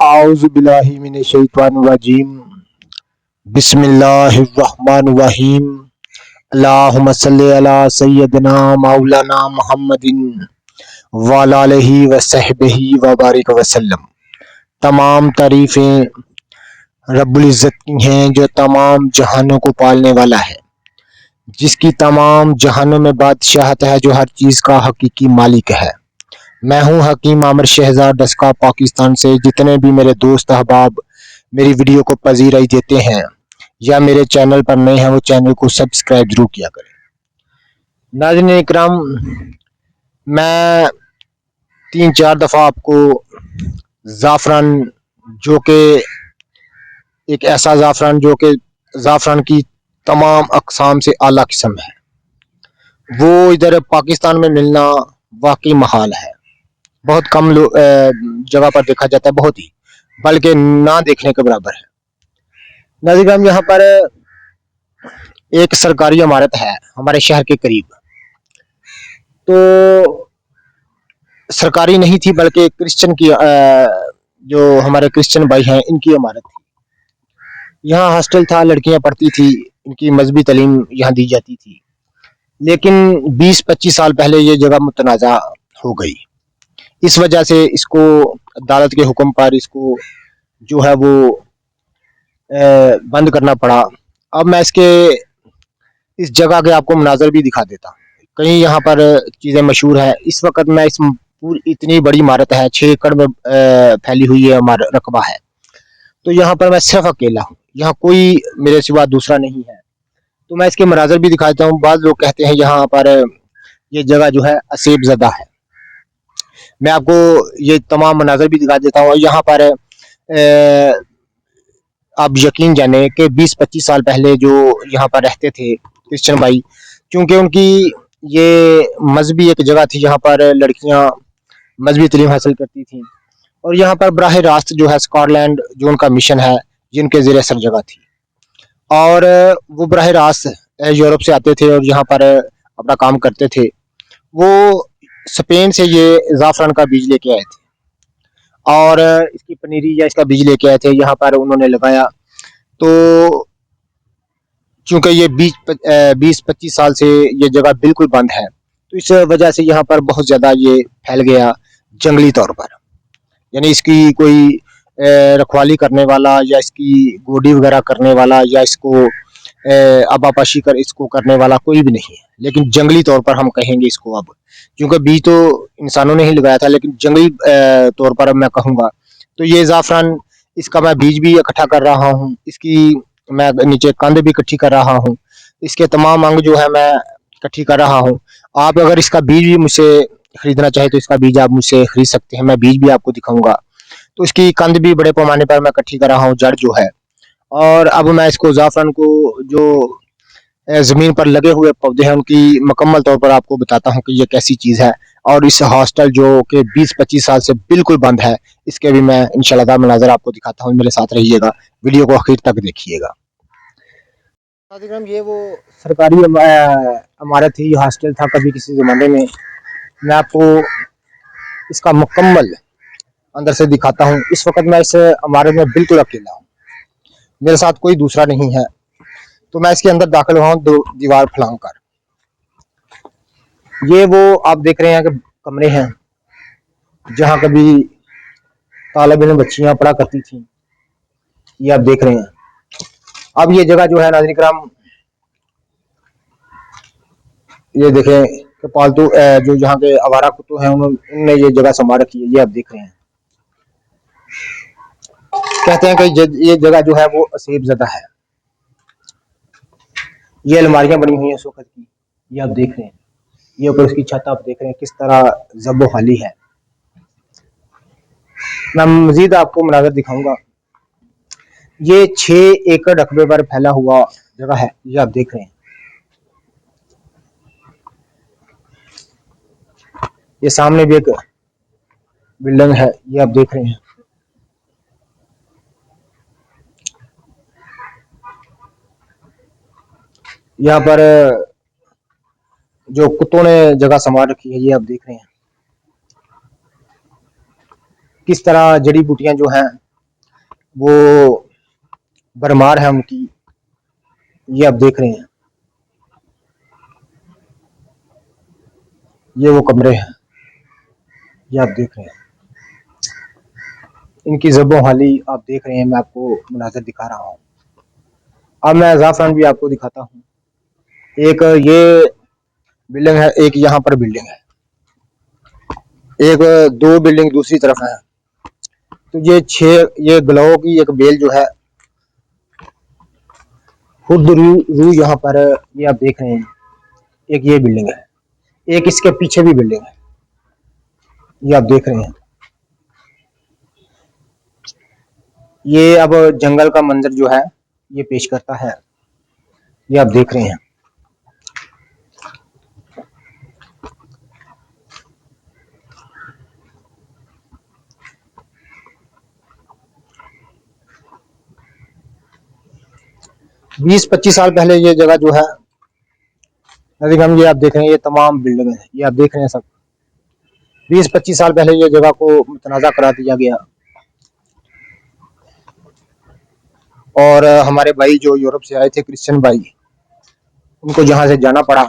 आउज़ुबिल्लाहि मिनश्शैतानिर्रजीम। बिस्मिल्लाहिर्रहमानिर्रहीम। अल्लाहुम्मा सल्लि अला सय्यदिना मौलाना मुहम्मदिन व अला आलिहि व सहबिही व बारिक वसल्लम। तमाम तारीफ़ें रब्बुल इज़्ज़त की हैं जो तमाम जहानों को पालने वाला है, जिसकी तमाम जहानों में बादशाहत है, जो हर चीज़ का हकीकी मालिक है। मैं हूं हकीम आमिर शहजाद डस्का पाकिस्तान से। जितने भी मेरे दोस्त अहबाब मेरी वीडियो को पजीराई देते हैं या मेरे चैनल पर नए हैं, वो चैनल को सब्सक्राइब जरूर किया करें। नाज़रीन इकराम, मैं 3-4 दफ़ा आपको ज़ाफ़रान, जो कि एक ऐसा ज़ाफ़रान जो कि ज़ाफ़रान की तमाम अक़साम से आला किस्म है, वो इधर पाकिस्तान में मिलना वाकई महाल है। बहुत कम जगह पर देखा जाता है, बहुत ही, बल्कि ना देखने के बराबर है। नाज़रीन, यहाँ पर एक सरकारी इमारत है हमारे शहर के करीब। तो सरकारी नहीं थी, बल्कि क्रिश्चियन की, जो हमारे क्रिश्चियन भाई हैं, इनकी इमारत थी। यहाँ हॉस्टल था, लड़कियां पढ़ती थी, इनकी मजहबी तालीम यहाँ दी जाती थी। लेकिन 20-25 साल पहले ये जगह मुतनाज़ा हो गई। इस वजह से इसको अदालत के हुक्म पर इसको जो है वो बंद करना पड़ा। अब मैं इस जगह के आपको मनाजर भी दिखा देता। कहीं यहाँ पर चीज़ें मशहूर है। इस वक्त मैं इस पूरी इतनी बड़ी इमारत है, 6 एकड़ में फैली हुई है, हमारा रकबा है। तो यहाँ पर मैं सिर्फ अकेला हूँ, यहाँ कोई मेरे सिवा दूसरा नहीं है। तो मैं इसके मनाजर भी दिखा देता हूँ। बाद लोग कहते हैं यहाँ पर ये जगह जो है असेब ज़दा है। मैं आपको ये तमाम मनाजर भी दिखा देता हूँ। और यहाँ पर आप यकीन जाने कि 20-25 साल पहले जो यहाँ पर रहते थे क्रिश्चियन भाई, क्योंकि उनकी ये मजहबी एक जगह थी, यहाँ पर लड़कियाँ मजहबी तालीम हासिल करती थी। और यहाँ पर बराह रास्त जो है स्कॉटलैंड, जो उनका मिशन है, जिनके ज़रिए सर जगह थी, और वो बराह रास्त यूरोप से आते थे और यहाँ पर अपना काम करते थे। वो स्पेन से ये ज़ाफ़रान का बीज लेके आए थे और इसकी पनीरी या इसका बीज लेके आए थे, यहाँ पर उन्होंने लगाया। तो चूंकि ये 20-25 साल से ये जगह बिल्कुल बंद है, तो इस वजह से यहाँ पर बहुत ज़्यादा ये फैल गया जंगली तौर पर। यानी इसकी कोई रखवाली करने वाला या इसकी गोडी वगैरह करने वाला या इसको आबापाशी कर इसको करने वाला कोई भी नहीं है। लेकिन जंगली तौर पर हम कहेंगे इसको अब, क्योंकि बीज तो इंसानों ने ही लगाया था, लेकिन जंगली तौर पर अब मैं कहूँगा। तो ये ज़ाफ़रान, इसका मैं बीज भी इकट्ठा कर रहा हूँ, इसकी मैं नीचे कंद भी इकट्ठी कर रहा हूँ, इसके तमाम अंग जो है मैं इकट्ठी कर रहा हूँ। आप अगर इसका बीज भी मुझसे खरीदना चाहे तो इसका बीज आप मुझसे खरीद सकते हैं, मैं बीज भी आपको दिखाऊंगा। तो इसकी कंद भी बड़े पैमाने पर मैं इकट्ठी कर रहा हूँ, जड़ जो है। और अब मैं इसको ज़ाफ़रान को जो ज़मीन पर लगे हुए पौधे हैं उनकी मुकम्मल तौर पर आपको बताता हूँ कि ये कैसी चीज़ है। और इस हॉस्टल जो कि 20-25 साल से बिल्कुल बंद है, इसके भी मैं इंशाल्लाह मनाज़र आपको दिखाता हूँ। मेरे साथ रहिएगा, वीडियो को आखिर तक देखिएगा। ये वो सरकारी इमारत थी, हॉस्टल था कभी किसी ज़माने में। मैं आपको इसका मुकम्मल अंदर से दिखाता हूँ। इस वक्त मैं इस इमारत में बिल्कुल अकेला हूँ, मेरे साथ कोई दूसरा नहीं है। तो मैं इसके अंदर दाखिल हुआ हूँ दीवार फलांग कर। ये वो आप देख रहे हैं कि कमरे हैं जहाँ कभी तालिब इल्म बच्चियाँ पढ़ा करती थी, ये आप देख रहे हैं। अब ये जगह जो है नाज़रीन किराम, ये देखें कि पालतू जो यहाँ के आवारा कुत्ते हैं उन्होंने ये जगह संभाल रखी है, ये आप देख रहे हैं। कहते हैं कि ये जगह जो है वो असेब ज़दा है। ये अलमारियां बनी हुई हैं इस वक्त की, ये आप देख रहे हैं। ये ऊपर उसकी छत आप देख रहे हैं किस तरह जब्बो खाली है। मैं मजीद आपको मनाज़र दिखाऊंगा। ये 6 एकड़ रकबे पर फैला हुआ जगह है, ये आप देख रहे हैं। ये सामने भी एक बिल्डिंग है, ये आप देख रहे हैं। यहाँ पर जो कुत्तों ने जगह संभाल रखी है, ये आप देख रहे हैं। किस तरह जड़ी बूटियां जो हैं वो भरमार है उनकी। ये आप देख रहे हैं, ये वो कमरे हैं, ये आप देख रहे हैं। इनकी ज़बो हाली आप देख रहे हैं, मैं आपको मुनाज़र दिखा रहा हूँ। अब मैं ज़ाफ़रान भी आपको दिखाता हूँ। एक ये बिल्डिंग है, एक यहाँ पर बिल्डिंग है, एक दो बिल्डिंग दूसरी तरफ है। तो ये ग्लो की एक बेल जो है, खुद रू यहाँ पर ये आप देख रहे हैं। एक ये बिल्डिंग है, एक इसके पीछे भी बिल्डिंग है, ये आप देख रहे हैं। ये अब जंगल का मंजर जो है ये पेश करता है, ये आप देख रहे हैं। बीस 25 साल पहले ये जगह जो है नदीगम, ये आप देख रहे हैं, ये तमाम बिल्डिंग है, ये आप देख रहे हैं सब। 20-25 साल पहले ये जगह को मुतनाज़ा करा दिया गया, और हमारे भाई जो यूरोप से आए थे, क्रिश्चियन भाई, उनको जहाँ से जाना पड़ा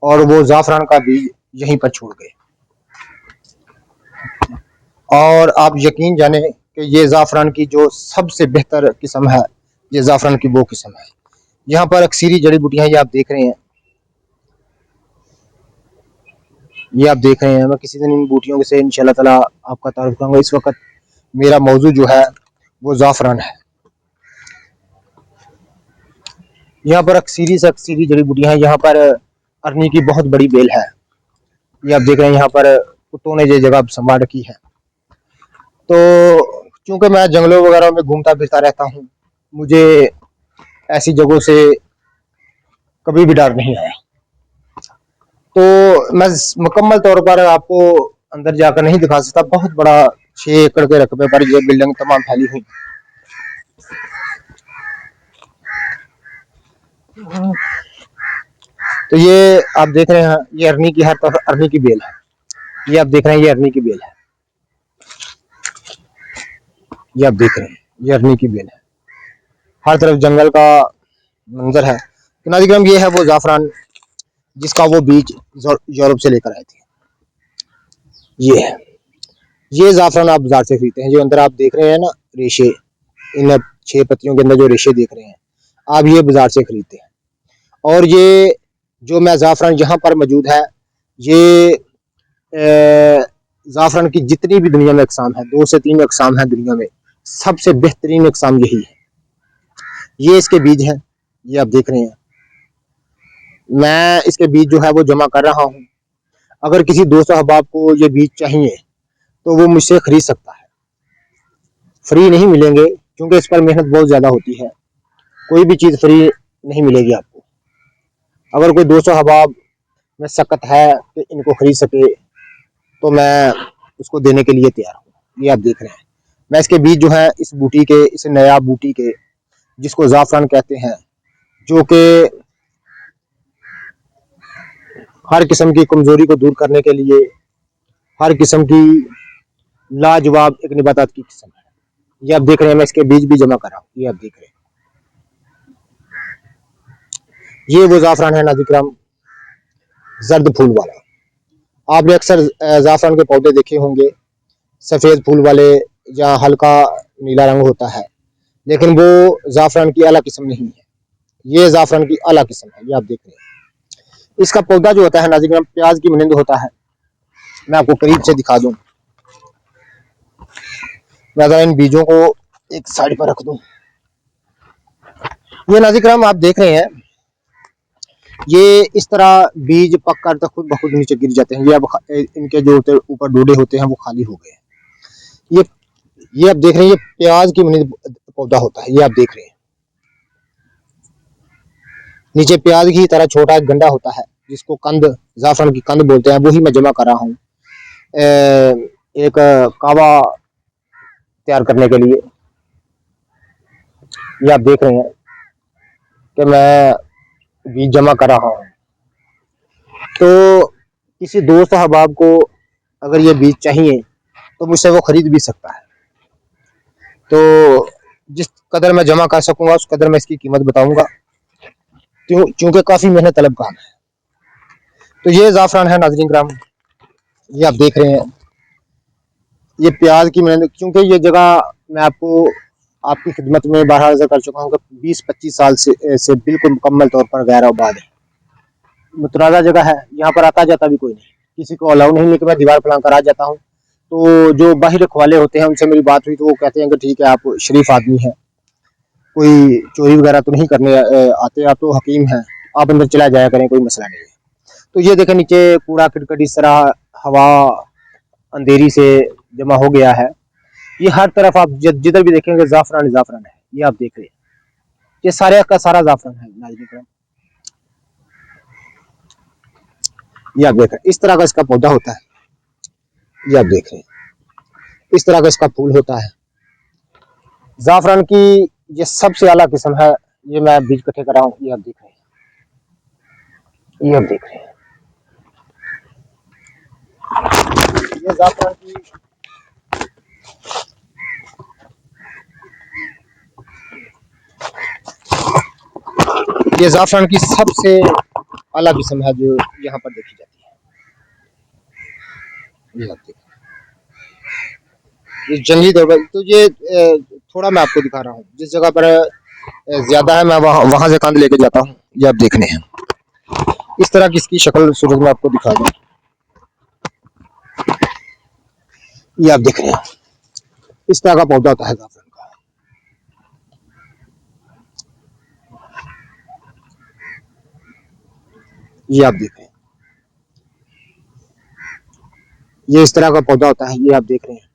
और वो ज़ाफ़रान का बीज यहीं पर छोड़ गए। और आप यकीन जाने कि ये ज़ाफ़रान की जो सबसे बेहतर किस्म है, ये ज़ाफ़रान की वो किस्म है। यहाँ पर अक्सरी जड़ी बूटियाँ ये आप देख रहे हैं, ये आप देख रहे हैं। मैं किसी दिन इन बूटियों से इंशाल्लाह ताला आपका तारुफ करूँगा। इस वक्त मेरा मौजू जो है वो ज़ाफ़रान है। यहाँ पर अक्सरी से अक्सरी जड़ी बूटियाँ हैं। यहाँ पर अरनी की बहुत बड़ी बेल है, ये आप देख रहे हैं। यहाँ पर कुत्तों ने ये जगह संभाल रखी है। तो चूंकि मैं जंगलों वगैरह में घूमता फिरता रहता हूँ, मुझे ऐसी जगहों से कभी भी डर नहीं आया। तो मैं मुकम्मल तौर पर आपको अंदर जाकर नहीं दिखा सकता। बहुत बड़ा 6 एकड़ के रकबे पर यह बिल्डिंग तमाम फैली हुई। तो ये आप देख रहे हैं, ये अरनी की हर तरफ अरनी की बेल है, ये आप देख रहे हैं, ये अरनी की बेल है, ये आप देख रहे हैं, ये अरनी की बेल है। हर तरफ जंगल का मंजर है। तो नाज़रीन, ये है वो ज़ाफ़रान जिसका वो बीज यूरोप से लेकर आए थे। ये है, ये ज़ाफ़रान आप बाजार से खरीदते हैं। जो अंदर आप देख रहे हैं ना रेशे, इन 6 पत्तियों के अंदर जो रेशे देख रहे हैं आप, ये बाजार से खरीदते हैं। और ये जो मैं ज़ाफ़रान यहाँ पर मौजूद है, ये ज़ाफ़रान की जितनी भी दुनिया में अक़साम है, 2 से 3 अक़साम है दुनिया में, सबसे बेहतरीन अक़साम यही है। ये इसके बीज हैं, ये आप देख रहे हैं। मैं इसके बीज जो है वो जमा कर रहा हूँ। अगर किसी दोस्त अहबाब को ये बीज चाहिए तो वो मुझसे खरीद सकता है। फ्री नहीं मिलेंगे, क्योंकि इस पर मेहनत बहुत ज़्यादा होती है। कोई भी चीज़ फ्री नहीं मिलेगी आपको। अगर कोई दोस्त अहबाब में सकत है कि इनको खरीद सके तो मैं उसको देने के लिए तैयार हूँ। ये आप देख रहे हैं, मैं इसके बीज जो है इस बूटी के, इस नया बूटी के, जिसको ज़ाफ़रान कहते हैं, जो कि हर किस्म की कमजोरी को दूर करने के लिए, हर किस्म की लाजवाब एक नबातात की किस्म है। ये आप देख रहे हैं, मैं इसके बीज भी जमा कर रहा हूँ। ये आप देख रहे हैं, ये वो ज़ाफ़रान है नाज़रीन, जर्द फूल वाला। आपने अक्सर ज़ाफ़रान के पौधे देखे होंगे, सफ़ेद फूल वाले या हल्का नीला रंग होता है, लेकिन वो ज़ाफ़रान की आला किस्म नहीं है। ये ज़ाफ़रान की आला किस्म है, ये आप देख रहे हैं। इसका पौधा जो होता है नाज़रीन, प्याज की मानंद होता है। मैं आपको करीब से दिखा दूं, मैं अगर इन बीजों को एक साइड पर रख दूं, ये नाज़रीन आप देख रहे हैं, ये इस तरह बीज पक कर तो खुद ब खुद नीचे गिर जाते हैं। ये अब इनके जो ऊपर डोडे होते हैं वो खाली हो गए। ये आप देख रहे हैं, ये प्याज की मानंद पौधा होता है। ये आप देख रहे हैं, नीचे प्याज की तरह छोटा एक गंडा होता है, जिसको कंद, ज़ाफ़रान की कंद बोलते हैं। वही मैं जमा कर रहा हूँ एक कावा तैयार करने के लिए। ये आप देख रहे हैं कि मैं बीज जमा कर रहा हूँ। तो किसी दोस्त अहबाब को अगर ये बीज चाहिए तो मुझसे वो खरीद भी सकता है। तो जिस कदर मैं जमा कर सकूंगा उस कदर मैं इसकी कीमत बताऊंगा, क्योंकि काफ़ी मेहनत तलब काम है। तो ये ज़ाफ़रान है नाज़रीन किराम, ये आप देख रहे हैं, ये प्याज की मेहनत, क्योंकि ये जगह मैं आपको आपकी खिदमत में बहरहाल अर्ज़ कर चुका हूँ कि 20-25 साल से बिल्कुल मुकम्मल तौर पर गैर आबाद है, मुतराज़ा जगह है, यहाँ पर आता जाता भी कोई नहीं, किसी को अलाउ नहीं है कि मैं दीवार फलां कर आ जाता हूँ। तो जो बाहरी रखवाले होते हैं उनसे मेरी बात हुई तो वो कहते हैं कि ठीक है, आप शरीफ आदमी हैं, कोई चोरी वगैरह तो नहीं करने आते, आप तो हकीम हैं, आप अंदर चला जाया करें, कोई मसला नहीं है। तो ये देखें नीचे कूड़ा करकट इस तरह हवा अंधेरी से जमा हो गया है, ये हर तरफ आप जिधर भी देखेंगे ज़ाफ़रान ज़ाफ़रान है, ये आप देख रहे हैं, ये सारे का सारा ज़ाफ़रान है नाज़रीन, ये आप देख रहे हैं, इस तरह का इसका पौधा होता है, ये आप देख रहे हैं, इस तरह का इसका फूल होता है। ज़ाफ़रान की ये सबसे आला किस्म है, ये मैं बीज इकट्ठे कर रहा हूँ, ये आप देख रहे हैं, ये आप देख रहे हैं, ये ज़ाफ़रान की ये ज़ाफ़रान की सबसे आला किस्म है जो यहाँ पर देखी जाती है, ये आप देख, ये जंगली तौर पर तो ये थोड़ा मैं आपको दिखा रहा हूँ, जिस जगह पर ज्यादा है मैं वहां से कंद लेके जाता हूँ, ये आप देखने हैं, इस तरह की इसकी शक्ल सूरत में आपको दिखा दूँ, ये आप देख रहे हैं, इस तरह का पौधा होता है ज़ाफ़रान का, ये आप देख रहे हैं, ये इस तरह का पौधा होता है, ये आप देख रहे हैं,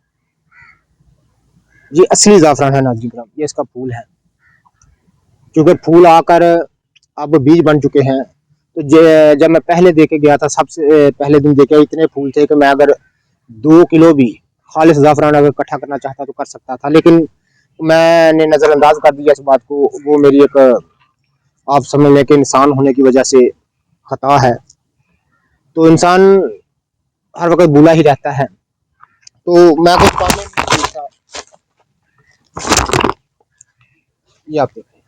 ये असली ज़ाफ़रान है नाज़रीन किराम, ये इसका फूल है, क्योंकि फूल आकर अब बीज बन चुके हैं। तो जब मैं पहले देके गया था, सबसे पहले दिन देखे, इतने फूल थे कि मैं अगर 2 किलो भी खालिश ज़ाफ़रान अगर इकट्ठा करना चाहता तो कर सकता था, लेकिन मैंने नज़रअंदाज कर दिया इस बात को, वो मेरी एक आप समझ लें कि इंसान होने की वजह से खता है। तो इंसान हर वक्त भूला ही रहता है, तो मैं कुछ काम नहीं था, ये आप देखें,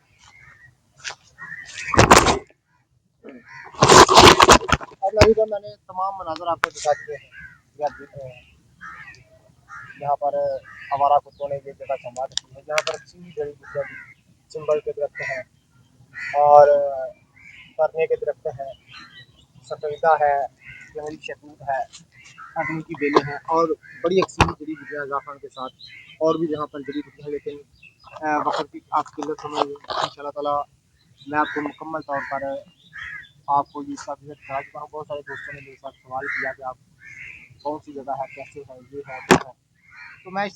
और नहीं तो मैंने तमाम मनाजर आपको दिखा दिए हैं, ये आप देख रहे हैं, यहाँ पर आवारा कुत्तों ने ये जगह संभाल रखी है, यहाँ पर अच्छी जड़ी बूटियाँ भी, चिंबल के दरख्त हैं और फरने के दरख्त हैं, सफेदा है, जंगली शहतूत है, अदमी की बेलें हैं, और बड़ी अक्सर जड़ी बूटियाँ ज़ाफ़रान के साथ और भी यहाँ पर जड़ी बूटियाँ हैं, लेकिन वक्त की आप किल्लत समझ इंशाअल्लाह ताला मैं आपको मुकम्मल तौर पर आपको ये इसका विज़िट करा चुका हूँ। बहुत सारे दोस्तों ने मेरे साथ सवाल किया कि आप कौन सी जगह है, कैसे है, ये है, वो है, तो मैं इस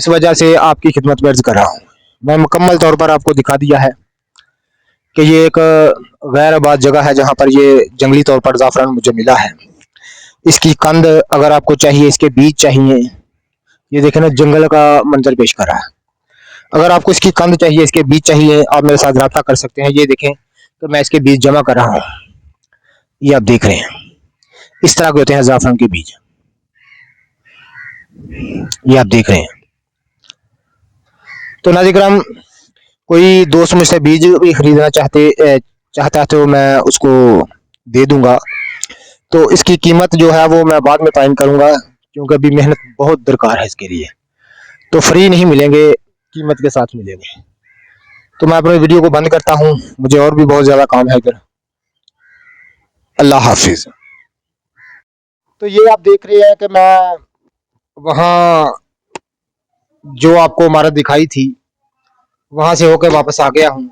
वजह से आपकी खिदमत में अर्ज़ कर रहा हूँ। मैं मुकम्मल तौर पर आपको दिखा दिया है कि ये एक गैर आबाद जगह है जहाँ पर ये जंगली तौर पर ज़ाफ़रान मुझे मिला है। इसकी कंद अगर आपको चाहिए, इसके बीज चाहिए, ये देखें ना जंगल का मंजर पेश कर रहा है। अगर आपको इसकी कंद चाहिए, इसके बीज चाहिए, आप मेरे साथ रब्ता कर सकते हैं। ये देखें तो मैं इसके बीज जमा कर रहा हूँ, ये आप देख रहे हैं, इस तरह के होते हैं ज़ाफ़रान के बीज, ये आप देख रहे हैं। तो नाज़रीन किराम, कोई दोस्त मुझसे बीज भी खरीदना चाहता है तो मैं उसको दे दूंगा। तो इसकी कीमत जो है वो मैं बाद में तय करूंगा, क्योंकि अभी मेहनत बहुत दरकार है इसके लिए, तो फ्री नहीं मिलेंगे, कीमत के साथ मिलेंगे। तो मैं अपने वीडियो को बंद करता हूँ, मुझे और भी बहुत ज़्यादा काम है इधर। अल्लाह हाफिज़। तो ये आप देख रहे हैं कि मैं वहाँ जो आपको इमारत दिखाई थी वहां से होकर वापस आ गया हूँ।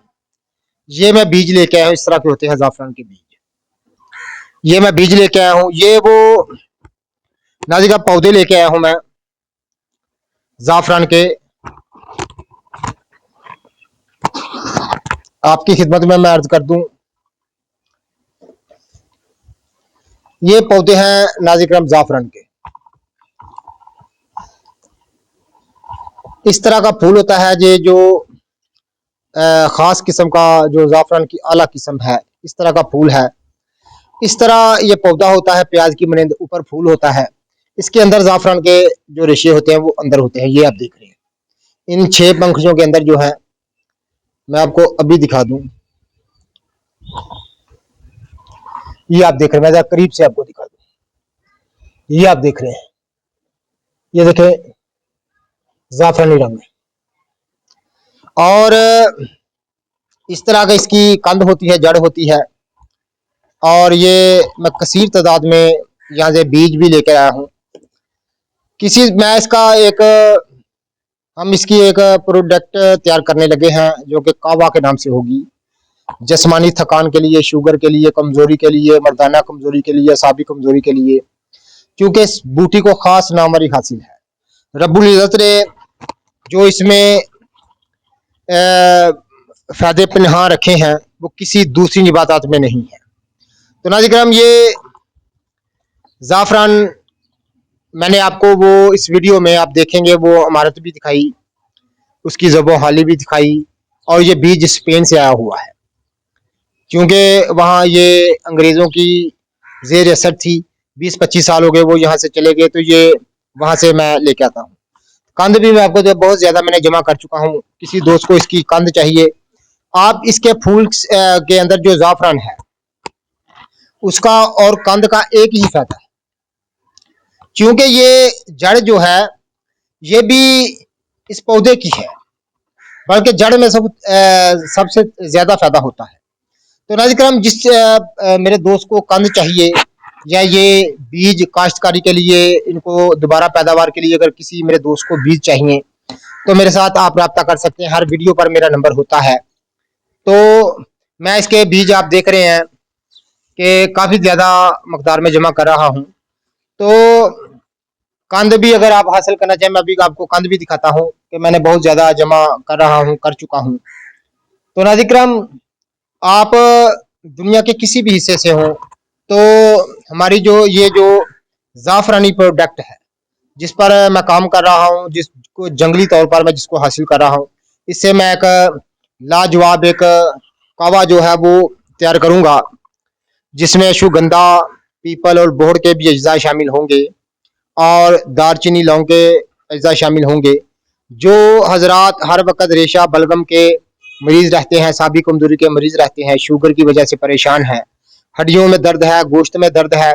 ये मैं बीज लेके आया हूँ, इस तरह के होते हैं ज़ाफ़रान के बीज, ये मैं बीज लेके आया हूँ। ये वो नाज़रीन का पौधे लेके आया हूँ मैं ज़ाफ़रान के, आपकी खिदमत में मैं अर्ज कर दूं, ये पौधे हैं नाज़रीन करम ज़ाफ़रान के, इस तरह का फूल होता है। ये जो ख़ास किस्म का जो ज़ाफ़रान की आला किस्म है, इस तरह का फूल है, इस तरह ये पौधा होता है, प्याज की मानंद ऊपर फूल होता है। इसके अंदर ज़ाफ़रान के जो रेशे होते हैं वो अंदर होते हैं। ये आप देख रहे हैं इन 6 पंखुड़ियों के अंदर जो है, मैं आपको अभी दिखा दूं। ये आप देख रहे हैं, मैं जरा करीब से आपको दिखा दूं। ये आप देख रहे हैं, ये देखें ज़ाफ़रानी रंग है। और इस तरह का इसकी कंद होती है, जड़ होती है। और ये मैं कसीर तादाद में यहाँ से बीज भी लेकर आया हूँ। मैं इसका एक हम इसकी एक प्रोडक्ट तैयार करने लगे हैं जो कि कावा के नाम से होगी। जिस्मानी थकान के लिए, शुगर के लिए, कमजोरी के लिए, मर्दाना कमजोरी के लिए, असाबी कमजोरी के लिए, क्योंकि इस बूटी को खास नामरी हासिल है। रब्बुल इज़्ज़त ने जो इसमें फायदे पनहा रखे हैं वो किसी दूसरी निबातात में नहीं है। तो नाज़रीन, ये ज़ाफ़रान मैंने आपको वो इस वीडियो में आप देखेंगे वो इमारत भी दिखाई, उसकी ज़बो हाली भी दिखाई। और ये बीज स्पेन से आया हुआ है, क्योंकि वहाँ ये अंग्रेज़ों की ज़ेर असर थी। 20-25 साल हो गए वो यहाँ से चले गए, तो ये वहाँ से मैं लेके आता हूँ। कंद भी मैं आपको बहुत ज़्यादा मैंने जमा कर चुका हूँ। किसी दोस्त को इसकी कंद चाहिए, आप इसके फूल के अंदर जो ज़ाफ़रान है उसका और कंद का एक ही फायदा है, क्योंकि ये जड़ जो है ये भी इस पौधे की है, बल्कि जड़ में सबसे ज़्यादा फायदा होता है। तो नाज़रीन, जिस मेरे दोस्त को कंद चाहिए या ये बीज काश्तकारी के लिए, इनको दोबारा पैदावार के लिए अगर किसी मेरे दोस्त को बीज चाहिए तो मेरे साथ आप रब्ता कर सकते हैं। हर वीडियो पर मेरा नंबर होता है। तो मैं इसके बीज आप देख रहे हैं कि काफ़ी ज़्यादा मकदार में जमा कर रहा हूँ। तो कंद भी अगर आप हासिल करना चाहें, मैं अभी आपको कंद भी दिखाता हूँ कि मैंने बहुत ज़्यादा जमा कर रहा हूँ, कर चुका हूँ। तो नाज़रीन, आप दुनिया के किसी भी हिस्से से हों, तो हमारी ये जो ज़ाफ़रानी प्रोडक्ट है जिस पर मैं काम कर रहा हूँ, जिसको जंगली तौर पर मैं जिसको हासिल कर रहा हूँ, इससे मैं एक लाजवाब एक कावा जो है वो तैयार करूँगा, जिसमें अश्वगंधा, पीपल और बोहड़ के भी अज्जा शामिल होंगे और दारचीनी, लौंग के अज्जा शामिल होंगे। जो हजरात हर वक्त रेशा बलगम के मरीज़ रहते हैं, साबी कमजोरी के मरीज़ रहते हैं, शुगर की वजह से परेशान हैं, हड्डियों में दर्द है, गोश्त में दर्द है,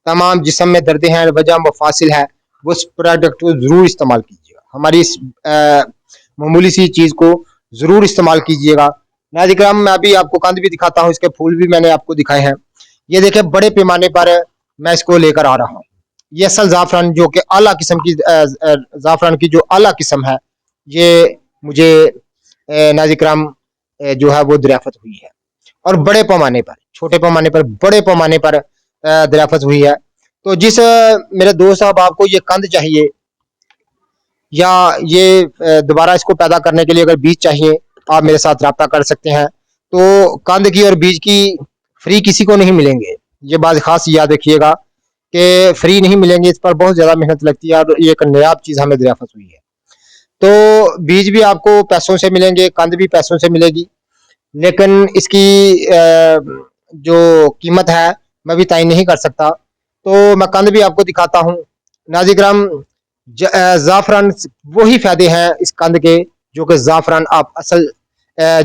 तमाम जिस्म में दर्द हैं, वजह मुफासिल है, वो उस प्रोडक्ट को ज़रूर इस्तेमाल कीजिएगा। हमारी इस मामूली सी चीज़ को ज़रूर इस्तेमाल कीजिएगा। नाज़रीन, मैं अभी आपको कंद भी दिखाता हूँ, इसके फूल भी मैंने आपको दिखाए हैं। ये देखें, बड़े पैमाने पर मैं इसको लेकर आ रहा हूँ। ये असल ज़ाफ़रान जो कि आला किस्म की ज़ाफ़रान की जो आला किस्म है, ये मुझे नाज़रीन जो है वो दरियाफ़त हुई है। और बड़े पैमाने पर, छोटे पैमाने पर, बड़े पैमाने पर दरियाफ़त हुई है। तो जिस मेरे दोस्त साहब आपको ये कंद चाहिए या ये दोबारा इसको पैदा करने के लिए अगर बीज चाहिए, आप मेरे साथ रब्ता कर सकते हैं। तो कंद की और बीज की फ्री किसी को नहीं मिलेंगे, ये बात खास याद रखिएगा कि फ्री नहीं मिलेंगे, इस पर बहुत ज़्यादा मेहनत लगती है और ये एक नायाब चीज़ हमें दरियाफ़त हुई है। तो बीज भी आपको पैसों से मिलेंगे, कंद भी पैसों से मिलेगी, लेकिन इसकी जो कीमत है मैं भी तय नहीं कर सकता। तो मैं कंद भी आपको दिखाता हूँ। नाज़रीन, ज़ाफ़रान वही फ़ायदे हैं इस कंद के जो कि ज़ाफ़रान आप असल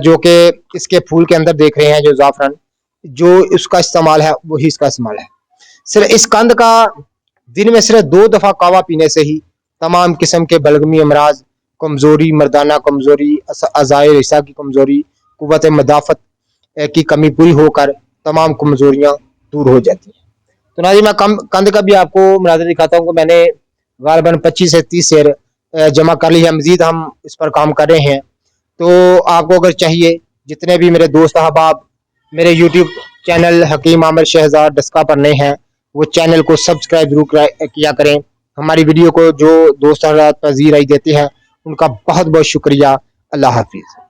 जो कि इसके फूल के अंदर देख रहे हैं, जो ज़ाफ़रान जो उसका इस्तेमाल है वही इसका इस्तेमाल है। सिर्फ इस कंद का दिन में सिर्फ 2 दफ़ा कावा पीने से ही तमाम किस्म के बलगमी अमराज, कमज़ोरी, मर्दाना कमज़ोरी, अज़ाए रेशा की कमज़ोरी, कुव्वत मदाफ़त की कमी पूरी होकर तमाम कमज़ोरियाँ दूर हो जाती हैं। तो नाज़रीन, मैं कंद का भी आपको मुनाज़र दिखाता हूँ कि मैंने ग़ालिबन 25 से 30 सेर जमा कर ली है, मज़ीद हम इस पर काम कर रहे हैं। तो आपको अगर चाहिए, जितने भी मेरे दोस्त अहबाब मेरे यूट्यूब चैनल हकीम आमिर शहज़ाद डस्का पर नए हैं, वो चैनल को सब्सक्राइब ज़रूर किया करें। हमारी वीडियो को जो दोस्त हज़रात पज़ीराई देते हैं उनका बहुत बहुत शुक्रिया। अल्लाह हाफ़िज़।